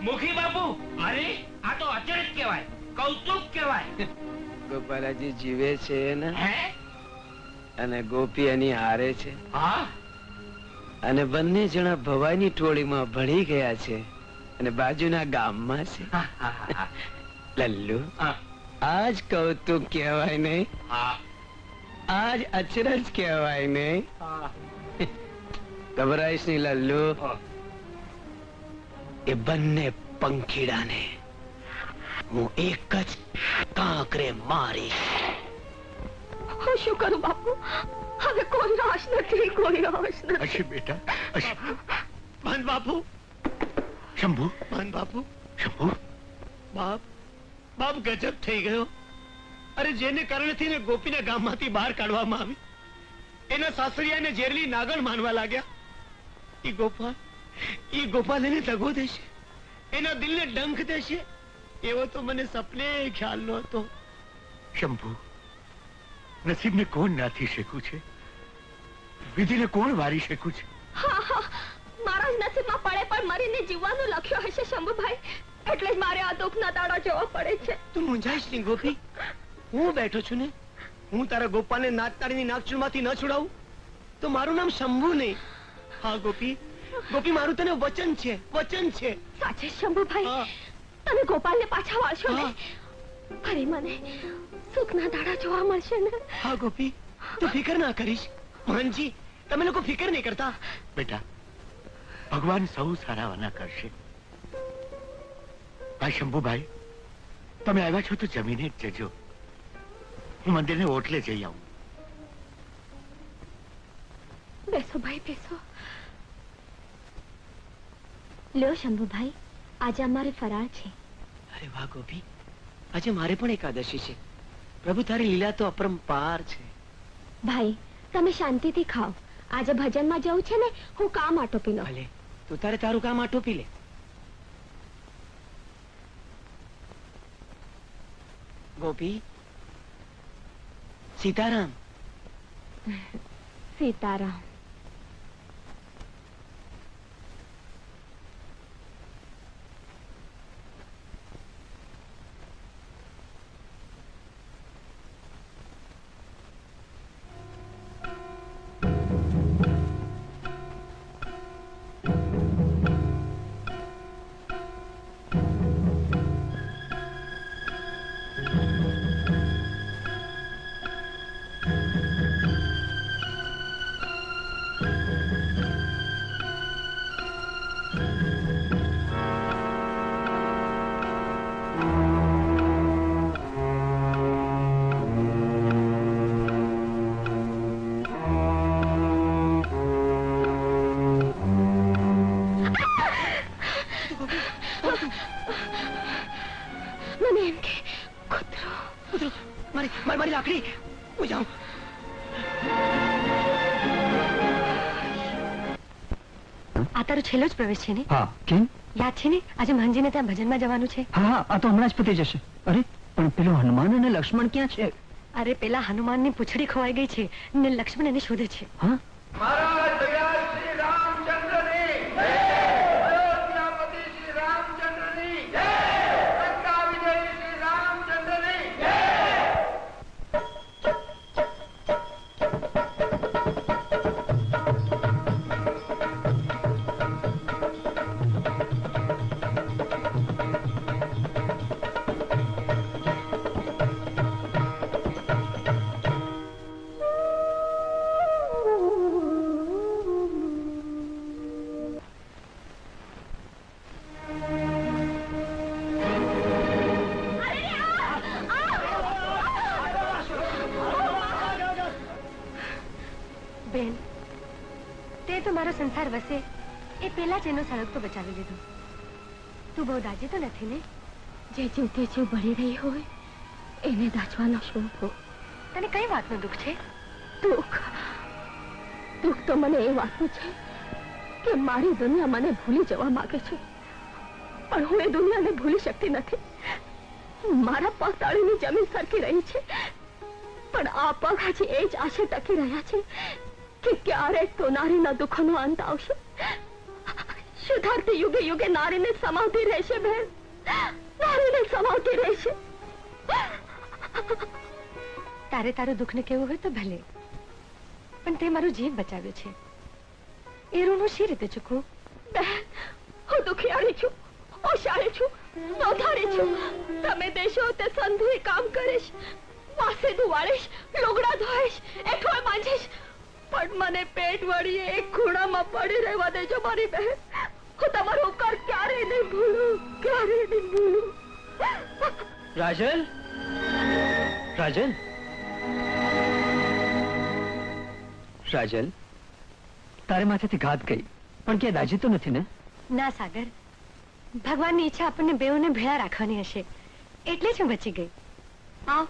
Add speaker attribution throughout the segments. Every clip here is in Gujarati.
Speaker 1: મુખી બાપુ, અરે આ તો અચરજ કહેવાય, કૌતુક કહેવાય.
Speaker 2: ગોપાલાજી જીવે છે ને,
Speaker 1: હે?
Speaker 2: અને ગોપી એની હારે છે.
Speaker 1: હા.
Speaker 2: અને બંને જણા ભવાની ટોળીમાં ભળી ગયા છે અને બાજુના ગામમાં છે. લલ્લુ, આજ કૌતુક કહેવાય નહીં, આજ અચરજ કહેવાય નહીં. ગભરાઈશ નહીં લલ્લુ, એ બંને પંખીડાને હું એક જ કાંકરે મારીશ.
Speaker 3: હું શું કરું બાપુ? હવે કોઈ રાશ નથી, કોઈ રાશ નથી.
Speaker 4: અશી બેટા, અશી. ભાન બાપુ, શંભુ, ભાન બાપુ, શંભુ. બાપ, બાપ ગજબ થઈ ગયો. અરે જેને કારણેથી ને ગોપીના ગામમાંથી બહાર કાઢવામાં આવી, એના સાસરિયાને ઝેરલી નાગણ માનવા લાગ્યા. ઈ ગોપાલ એને દગો દેશે, એના દિલને ડંખ દેશે, એવો તો મને સપને ખ્યાલ નહોતો. શંભુ, નસીબને કોણ નાથી શેકું છે, વિધિને કોણ વારી શેકું છે?
Speaker 3: મારા નસીબમાં પડે પણ મરીને જીવવાનું લખ્યો હશે શંભુભાઈ, એટલે જ મારે આ દુઃખના દાડા જોવા પડે છે.
Speaker 4: તું મૂંઝાઈશ નહીં ગોપી, હું બેઠો છું ને. હું તારા ગોપાલને નાગતાળીની નાગચૂળમાંથી ન છોડાવું તો મારું નામ શંભુ નહીં. હા ગોપી, ગોપી, મારું તને વચન છે, વચન છે.
Speaker 3: સાચે શંભુભાઈ, તમે ગોપાલને પાછા વાળશો ને, ફરી મને સુખના દાડા જોવા મળશે ને.
Speaker 4: હા ગોપી, તું ફિકર ના કરીશ. મોહનજી, તમે લોકો ફિકર નહીં કરતા. બેટા, ભગવાન સૌ સારાવાના કરશે. ભાઈ શંભુભાઈ, તમે આવ્યા છો તો જમીને જ જજો. હું મંદિરને ઓટલે જઈ આવું.
Speaker 3: બેસો ભાઈ, બેસો. લ્યો શંભુભાઈ, આજે અમારે ફરાળ છે.
Speaker 2: અરે વાહ ગોપી, આજે મારે પણ એકાદશી છે. પ્રભુ, તારી લીલા તો અપરંપાર છે.
Speaker 3: ભાઈ, તમે શાંતિથી ખાઓ. આજે ભજનમાં જવું છે ને, હું કામ આટોપી લઉં.
Speaker 2: ભલે, તું તારે તારું કામ આટોપી લે. ગોપી, સીતારામ.
Speaker 3: સીતારામ.
Speaker 4: મારી લાકડી, હું જાઉં.
Speaker 3: આ તારો છેલ્લો જ પ્રવેશ છે ને?
Speaker 5: હા. કેમ?
Speaker 3: યાદ છે ને, આજે મહાનજીને ત્યાં ભજનમાં જવાનું છે?
Speaker 5: હા, આ તો હમણાં જ પતી જશે. અરે પણ પેલો હનુમાન અને લક્ષ્મણ ક્યાં છે?
Speaker 3: અરે પેલા હનુમાનની પૂંછડી ખોવાઈ ગઈ છે ને લક્ષ્મણ એને શોધે છે.
Speaker 5: હા,
Speaker 3: બેન, તે તો મારો સંસાર વસે એ પેલા જ એનો સળગતો બચાવી લીધો. તું બહુ દાજી તો નથી ને? જે જીવતે જીવ બળી રહી હોય એને દાજવાનો શોખ. તને કઈ વાતનું દુઃખ છે? દુઃખ તો મને એ વાતનું છે કે મારી દુનિયા મને ભૂલી જવા માંગે છે, પણ હું એ દુનિયાને ભૂલી શકતી નથી. મારા પગ તાળીની જમીન સરકી રહી છે, પણ આ પગ હજી એ જ આશે ટકી રહ્યા છે કે ક્યારેક તો નારીના દુઃખનો અંત આવશે. સુધારતી યુગે યુગે નારીને સમાવતી રહેશે બહેન, નારીને સમાવતી રહેશે. તારે તારું દુઃખને કેવું હોય તો ભલે, પણ તે મારો જીવ બચાવ્યો છે. એ ઋણ હું શી રીતે ચૂકવું? બહેન, હું દુખિયાળી છું, ઓશાળી છું, નોંધારી છું. તમે દેશો તે સંધુય કામ કરીશ, વાસે ધુવાડીશ, લુગડા ધોઈશ, એઠવાય માંજીશ, પણ મને પેટ વળી એક ખૂણામાં પડી રહેવા દેજો મારી બહેન. હું તમારો ઉપકાર ક્યારેય નહીં ભૂલું, ક્યારેય નહીં ભૂલું.
Speaker 5: રાજન, રાજન, રાજન, તારે માથેથી ઘાત ગઈ, પણ ક્યાં દાજી તો નથી ને?
Speaker 3: ના સાગર, ભગવાનની ઈચ્છા આપણને બેઉને ભેળા રાખવાની હશે, એટલે જ હું બચી ગઈ. આવ,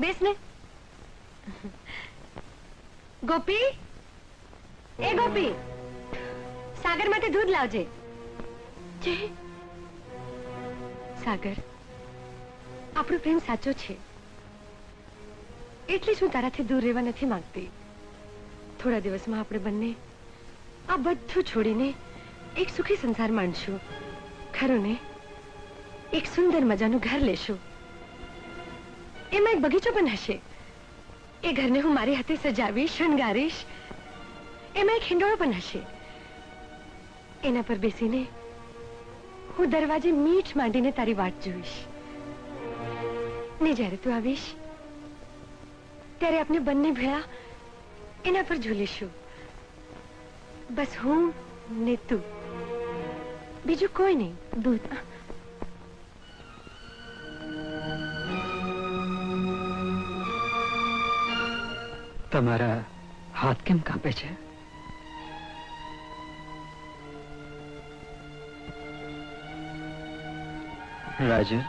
Speaker 3: બેસ ને. ગોપી, એ ગોપી, સાગર માટે દૂધ લાવજે. સાગર, આપણો પ્રેમ સાચો છે, એટલે જ હું તારાથી દૂર રહેવા નથી માંગતી. થોડા દિવસમાં આપણે બંને આ બધું છોડીને એક સુખી સંસાર માણશું, ખરું ને? એક સુંદર મજાનું ઘર લેશું, એમાં એક બગીચો પણ હશે. એ ઘરને હું મારી હાથે સજાવીશ, શણગારીશ. એમાં એક હિંડોળો પણ હશે, એના પર બેસીને હું દરવાજે મીઠ માંડીને તારી વાટ જોઈશ. ને જ્યારે તું આવીશ ત્યારે આપણે બંને ભેળા એના પર ઝૂલીશું. બસ હું ને તું, બીજું કોઈ નહીં. દૂધ.
Speaker 5: તમારા હાથ કેમ કાંપે છે? રાજન,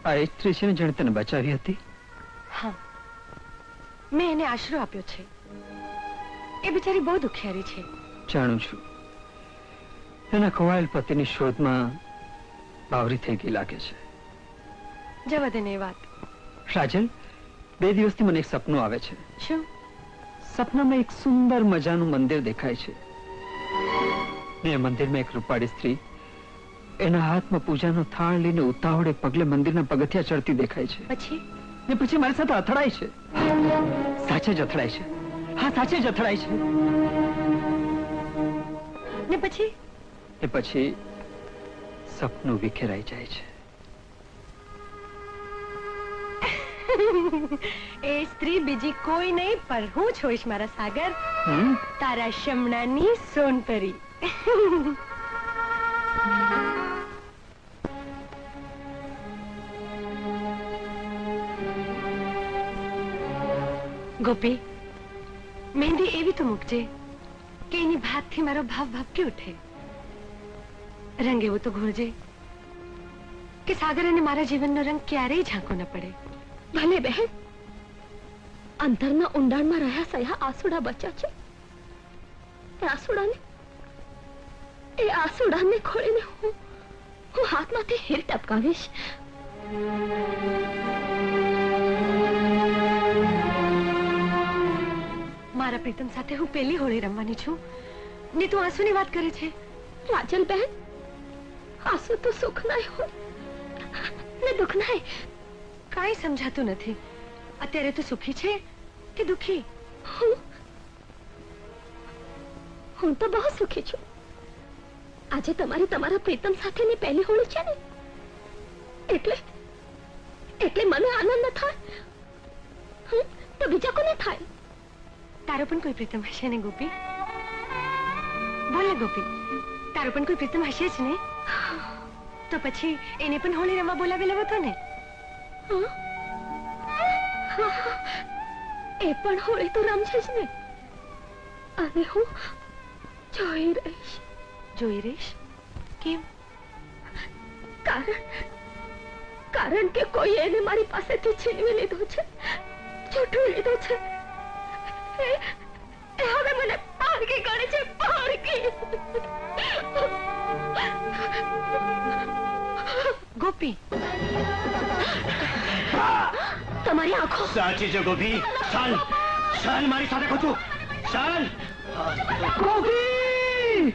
Speaker 5: આ સ્ત્રી છે ને જેણે તને બચાવી હતી?
Speaker 3: હા, મેં એને આશરો આપ્યો છે. એ બિચારી બહુ દુખિયારી છે.
Speaker 5: જાણું છું. એના ખોવાયેલ પતિની શોધમાં બાવરી થઈ ગઈ લાગે છે.
Speaker 3: જવા દે ને એ વાત.
Speaker 5: રાજન, 2 દિવસથી મને એક સપનું આવે છે.
Speaker 3: શું?
Speaker 5: સપનામાં એક સુંદર મજાનું મંદિર દેખાય છે. ને એ મંદિરમાં એક રૂપાળી સ્ત્રી એના હાથમાં પૂજાનો થાળ લઈને ઉતાવળે પગલે મંદિરના પગથિયા ચડતી દેખાય છે.
Speaker 3: પછી?
Speaker 5: ને પછી મારી સાથે અથડાય છે. સાચે જ અથડાય છે. હા, સાચે જ અથડાય છે.
Speaker 3: ને પછી?
Speaker 5: ને પછી સપનું વિખેરાઈ જાય છે.
Speaker 3: એ સ્ત્રી બીજી કોઈ નહીં પણ હું છોઈશ મારા સાગર,
Speaker 5: હમ?
Speaker 3: તારા શમણાની સોનપરી. ગોપી, મહેંદી એવી તો મૂકજે કે એની ભાતથી મારો ભાવ ભાપકી ઉઠે. રંગ એવો તો ઘોળજે કે સાગર અને મારા જીવનનો રંગ ક્યારેય ઝાંકો ન પડે. ભલે બહેન, અંતરના ઊંડાણમાં રહ્યા સયા આસુડા બચ્યા છે. એ આસુડાને ખોળીને હું હાથમાંથી હીર ટપકાવીશ. મારા પ્રીતમ સાથે હું પેલી હોળી રમવાની છું ને તું આંસુની વાત કરે છે? રાજલ બહેન, આંસુ તો સુખ નાય હોય ને દુઃખ નાય. કાંઈ સમજાતું નથી. અત્યારે તું સુખી છે કે દુઃખી? હું તો બહુ સુખી છું. આજે તમારા પ્રીતમ સાથેની પહેલી હોળી છે ને, એટલે મને આનંદ ન થાય તો બીજા કોને થાય? તારો પણ કોઈ પ્રીતમ હશે ને ગોપી? બોલ ને ગોપી, તારો પણ કોઈ પ્રીતમ હશે જ ને? તો પછી એને પણ હોળી રમવા બોલાવી લેવો તો ને? એ પણ હોળી તો રમશે જ ને, અને હું જોઈ રહીશ. જોઈ રહીશ? કેમ? કારણ કે કોઈ એને મારી પાસેથી છીનવી લીધો છે, છૂટવી લીધો છે. એ હવે મને પારકી ગણે છે, પારકી. ગોપી, તમારી આંખો
Speaker 4: સાચી છે ગોપી. ચાલ ચાલ, મારી સાથે ખોચું. ચાલ
Speaker 5: ગોપી!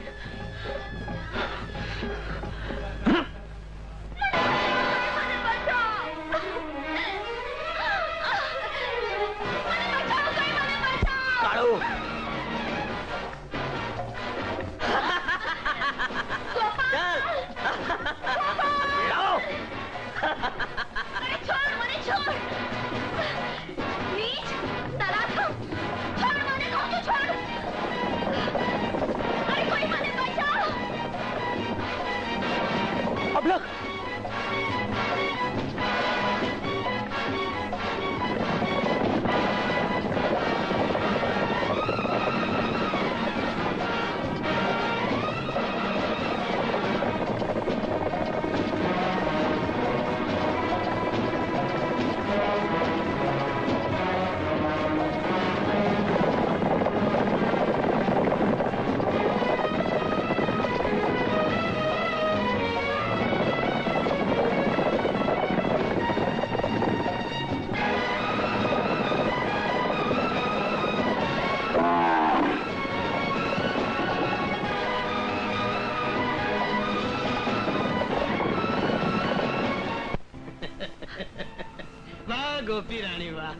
Speaker 4: ગોપી રાણી વાહ,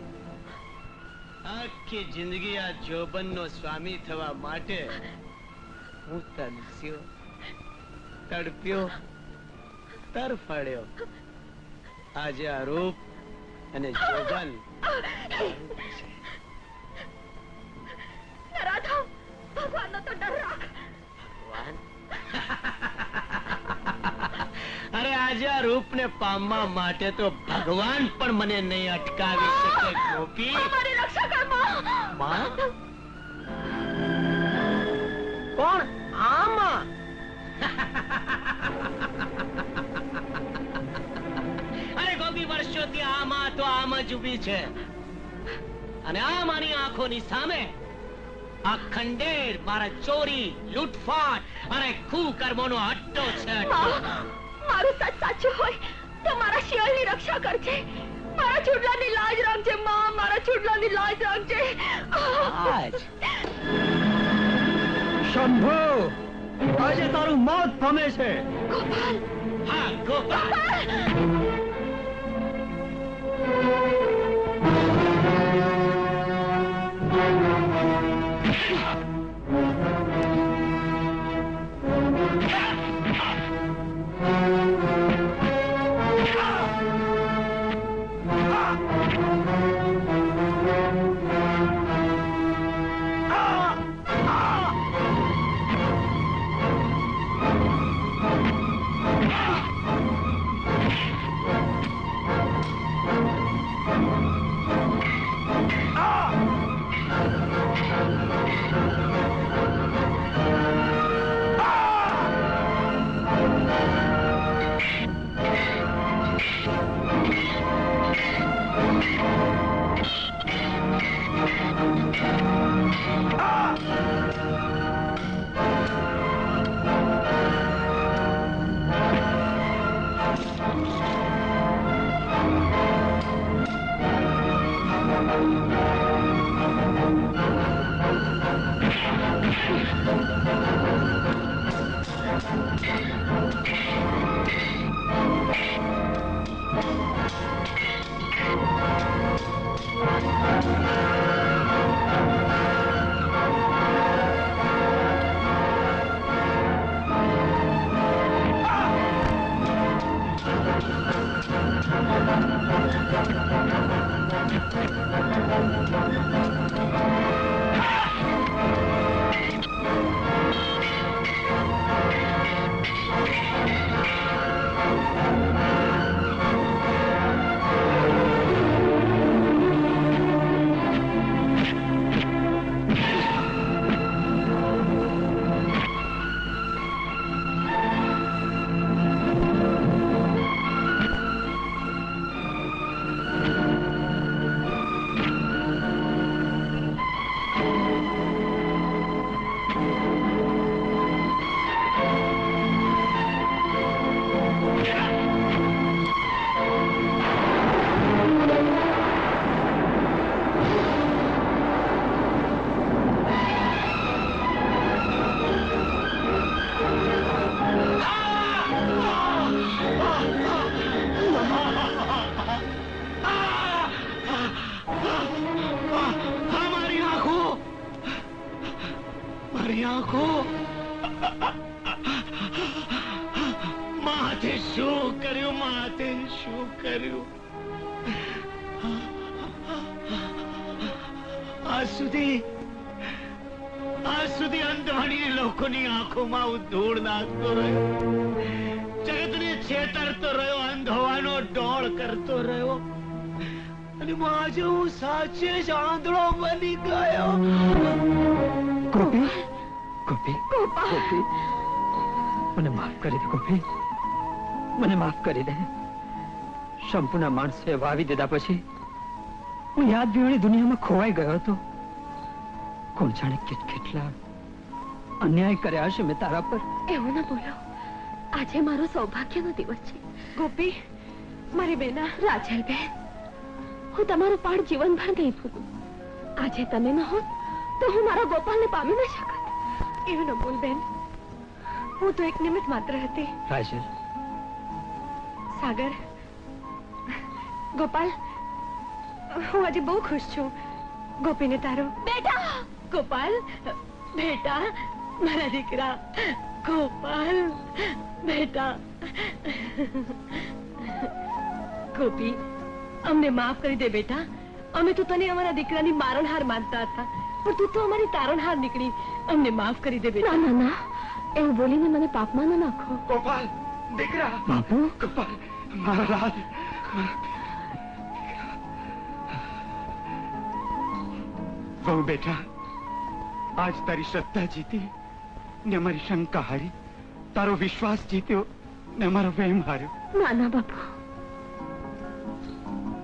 Speaker 4: આખી જિંદગી આ જોબનનો સ્વામી થવા માટે હું તરસ્યો, તડપ્યો, તરફડ્યો. આજે આ રૂપ અને જોબન
Speaker 3: રાધા, ભગવાનનો તો ડર રાખ.
Speaker 4: અરે આજે આ રૂપને પામવા માટે તો ભગવાન પણ મને નહીં અટકાવી શકે ગોપી.
Speaker 3: મારી રક્ષા કર માં.
Speaker 4: માં? કોણ? આમાં અરે ગોપી, વર્ષોથી આમાં તો આમ જ ઊભી છે અને આ મારી આંખોની સામે આ ખંડેર મારા ચોરી, લૂંટફાટ અને કુકર્મોનો અડ્ડો છે.
Speaker 3: મારું સચ સાચું હોય તો મારા શિયાળની રક્ષા કરજે. મારા ચૂડલાની લાજ રાખજે માં, મારા ચૂડલાની લાજ રાખજે.
Speaker 4: આજ
Speaker 5: શંભુ, આજે તારું મોત પામે છે.
Speaker 3: ગોપાલ,
Speaker 4: હા ગોપાલ. મારી આંખો માથે શું કર્યું, માથે શું કર્યું? આજ સુધી અંધવાણી લોકોની આંખોમાં હું ધૂળ નાખતો રહ્યો, જગતને છેતરતો રહ્યો, અંધ હોવાનો ડોળ કરતો રહ્યો અને આજે હું સાચે જ આંધળો બની ગયો.
Speaker 5: ગોપી, ગોપી, ગોપી, મને માફ કરી દે ગોપી, મને માફ કરી દે. સંપૂર્ણ માણસે વાવી દીધા પછી હું યાદ વિહોણી દુનિયામાં ખોવાઈ ગયો હતો. કોણ જાણે કેટલા અન્યાય કર્યા હશે મેં તારા પર.
Speaker 3: એવું ના બોલો, આજે મારો સૌભાગ્યનો દિવસ છે. ગોપી, મારી બેના રાજલ બેન, હું તમારું પાઠ જીવનભર નહીં ભૂલું. આજે તમે ન હોત તો હું મારા ગોપાલને પામી ન શકત. એવું ન બોલ બેન, હું તો એક નિમિત્ત માત્ર હતી.
Speaker 5: રાજલ,
Speaker 3: સાગર, ગોપાલ, હું આજે બહુ ખુશ છું ગોપીને તારો બેટા ગોપાલ બેટા મારા દીકરા ગોપાલ બેટા ગોપી અમને માફ કરી દે બેટા અમે તો તને અમારા દીકરાની મારણહાર માનતા હતા પણ તું તો અમારી તારણહાર નીકળી અમને માફ કરી દે બેટા ના ના એવું બોલીને મને પાપમાં ન નાખો
Speaker 4: ગોપાલ દીકરા
Speaker 5: બાપુ
Speaker 4: ગોપાલ મારા લાલ વહુ બેટા આજ તારી શ્રદ્ધા જીતી ને અમારી શંકા હારી તારો વિશ્વાસ જીત્યો ને અમારો વહેમ હાર્યો
Speaker 3: ના ના બાપુ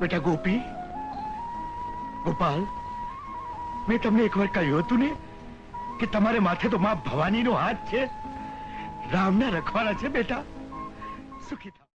Speaker 4: બેટા ગોપી ગોપાલ મેં તમને એકવાર કહ્યું હતું ને કે તમારે માથે તો માં ભવાનીનો હાથ છે રામના રખવાના છે બેટા સુખી થાઓ